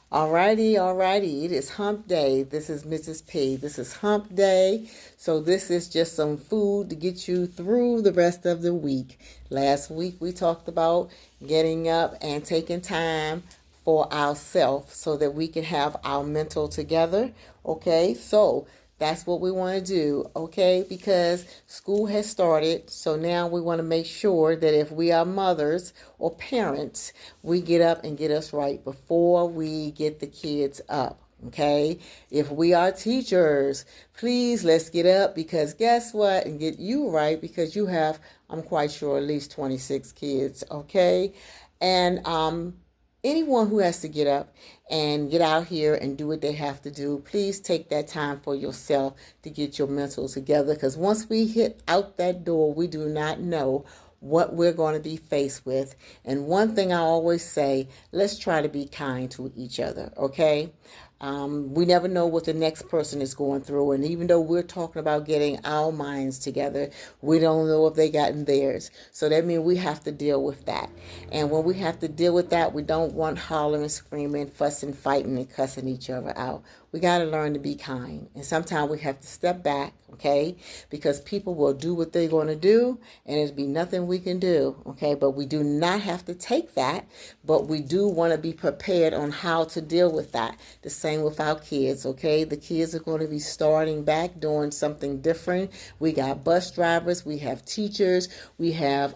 Alrighty. It is hump day. This is Mrs. P. This is hump day. So this is just some food to get you through the rest of the week. Last week we talked about getting up and taking time for ourselves so that we can have our mental together. Okay, so that's what we want to do, okay? Because school has started, so now we want to make sure that if we are mothers or parents, we get up and get us right before we get the kids up, okay? If we are teachers, please let's get up because guess what? And get you right because you have, I'm quite sure, at least 26 kids, okay? And anyone who has to get up and get out here and do what they have to do, please take that time for yourself to get your mental together because once we hit out that door, we do not know what we're going to be faced with. And one thing I always say, let's try to be kind to each other, okay? We never know what the next person is going through. And even though we're talking about getting our minds together, we don't know if they gotten theirs. So that means we have to deal with that. And when we have to deal with that, we don't want hollering, screaming, fussing, fighting, and cussing each other out. We got to learn to be kind. And sometimes we have to step back, okay? Because people will do what they're going to do, and there's be nothing we can do, okay? But we do not have to take that, but we do want to be prepared on how to deal with that. The same with our kids, okay? The kids are going to be starting back, doing something different. We got bus drivers, we have teachers, we have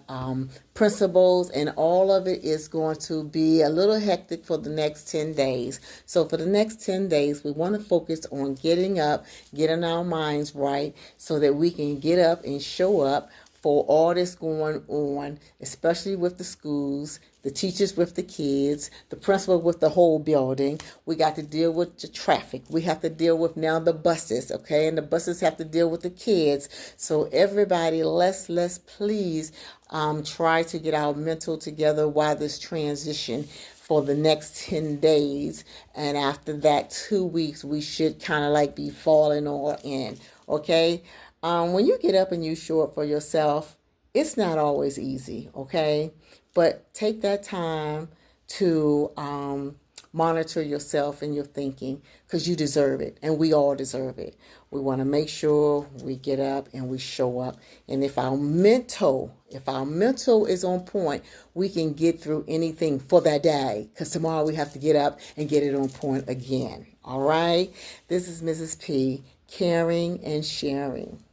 principals, and all of it is going to be a little hectic for the next 10 days. So for the next 10 days, we want to focus on getting up, getting our minds right so that we can get up and show up for all that's going on, especially with the schools, the teachers with the kids, the principal with the whole building. We got to deal with the traffic. We have to deal with now the buses, okay? And the buses have to deal with the kids. So everybody, let's please try to get our mental together while this transition for the next 10 days. And after that 2 weeks, we should kind of like be falling all in, okay? When you get up and you show up for yourself, it's not always easy, okay? But take that time to monitor yourself and your thinking because you deserve it and we all deserve it. We want to make sure we get up and we show up. And if our mental is on point, we can get through anything for that day because tomorrow we have to get up and get it on point again. All right? This is Mrs. P, caring and sharing.